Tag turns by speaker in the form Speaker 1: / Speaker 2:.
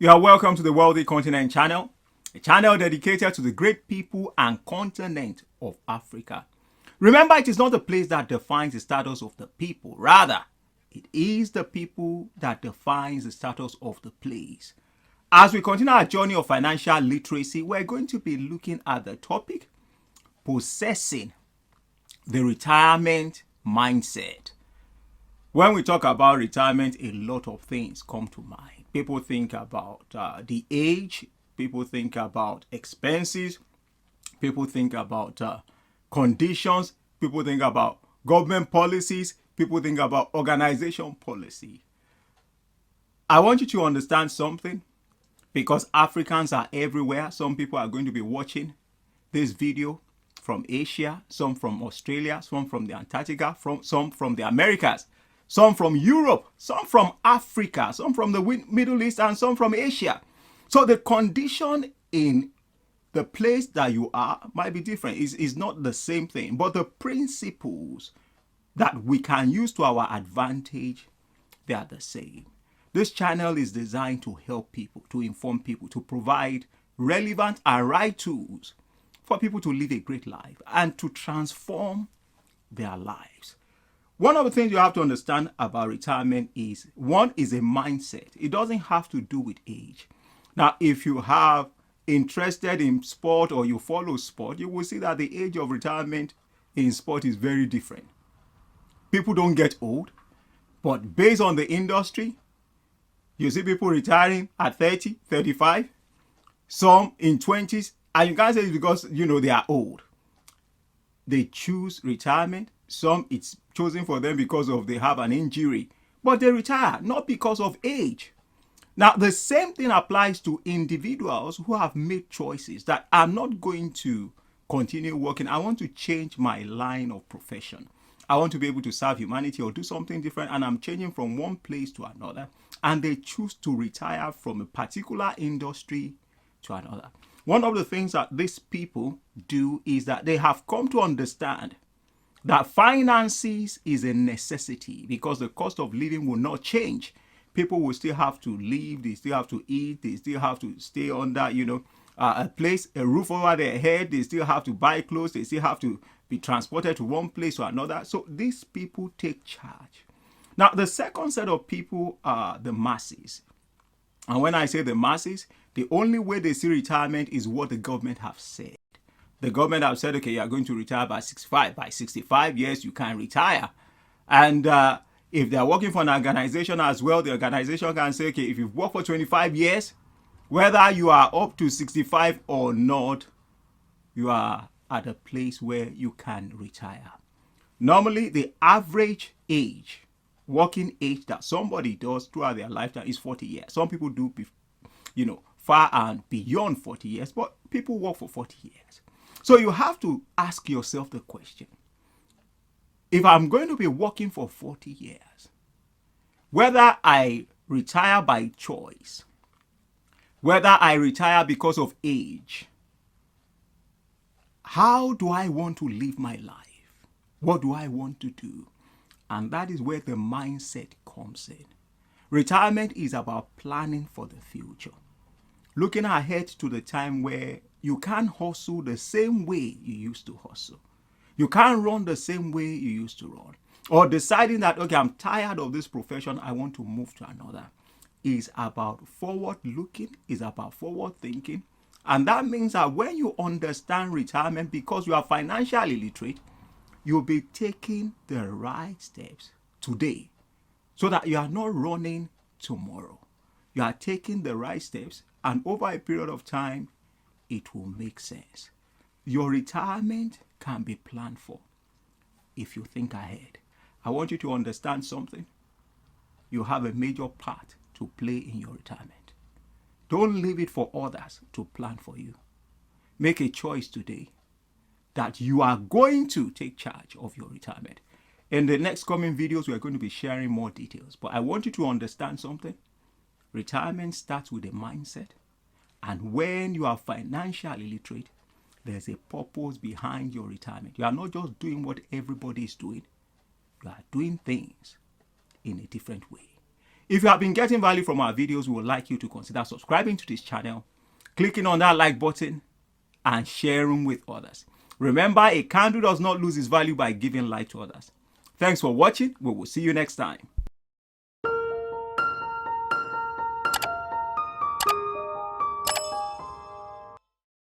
Speaker 1: You are welcome to the Wealthy Continent channel, a channel dedicated to the great people and continent of Africa. Remember, it is not the place that defines the status of the people. Rather, it is the people that defines the status of the place. As we continue our journey of financial literacy, we're going to be looking at the topic, possessing the retirement mindset. When we talk about retirement, a lot of things come to mind. People think about the age, people think about expenses, people think about conditions, people think about government policies, people think about organization policy. I want you to understand something, because Africans are everywhere. Some people are going to be watching this video from Asia, some from Australia, some from the Antarctica, some from the Americas, some from Europe, some from Africa, some from the Middle East, and some from Asia. So the condition in the place that you are might be different. It's not the same thing, but the principles that we can use to our advantage, they are the same. This channel is designed to help people, to inform people, to provide relevant and right tools for people to live a great life and to transform their lives. One of the things you have to understand about retirement is, one is a mindset. It doesn't have to do with age. Now, if you have interested in sport or you follow sport, you will see that the age of retirement in sport is very different. People don't get old, but based on the industry, you see people retiring at 30, 35, some in 20s, and you can't say it's because, they are old. They choose retirement. Some, it's chosen for them because of they have an injury, but they retire not because of age. Now, the same thing applies to individuals who have made choices that I'm not going to continue working. I want to change my line of profession. I want to be able to serve humanity or do something different, and I'm changing from one place to another, and they choose to retire from a particular industry to another. One of the things that these people do is that they have come to understand that finances is a necessity, because the cost of living will not change. People will still have to live, they still have to eat, they still have to stay under, a place, a roof over their head, they still have to buy clothes, they still have to be transported to one place or another. So these people take charge. Now, the second set of people are the masses. And when I say the masses, the only way they see retirement is what the government have said. The government have said, okay, you are going to retire by 65. By 65 years, you can retire. And if they are working for an organization as well, the organization can say, okay, if you've worked for 25 years, whether you are up to 65 or not, you are at a place where you can retire. Normally, the average age, working age that somebody does throughout their lifetime is 40 years. Some people do, far and beyond 40 years, but people work for 40 years. So you have to ask yourself the question, if I'm going to be working for 40 years, whether I retire by choice, whether I retire because of age, how do I want to live my life? What do I want to do? And that is where the mindset comes in. Retirement is about planning for the future, looking ahead to the time where you can't hustle the same way you used to hustle. You can't run the same way you used to run. Or deciding that, okay, I'm tired of this profession, I want to move to another. Is about forward looking, is about forward thinking. And that means that when you understand retirement, because you are financially literate, you'll be taking the right steps today so that you are not running tomorrow. You are taking the right steps, and over a period of time, it will make sense. Your retirement can be planned for if you think ahead. I want you to understand something. You have a major part to play in your retirement. Don't leave it for others to plan for you. Make a choice today that you are going to take charge of your retirement. In the next coming videos, we are going to be sharing more details. But I want you to understand something. Retirement starts with a mindset. And when you are financially literate, there's a purpose behind your retirement. You are not just doing what everybody is doing. You are doing things in a different way. If you have been getting value from our videos, we would like you to consider subscribing to this channel, clicking on that like button, and sharing with others. Remember, a candle does not lose its value by giving light to others. Thanks for watching. We will see you next time.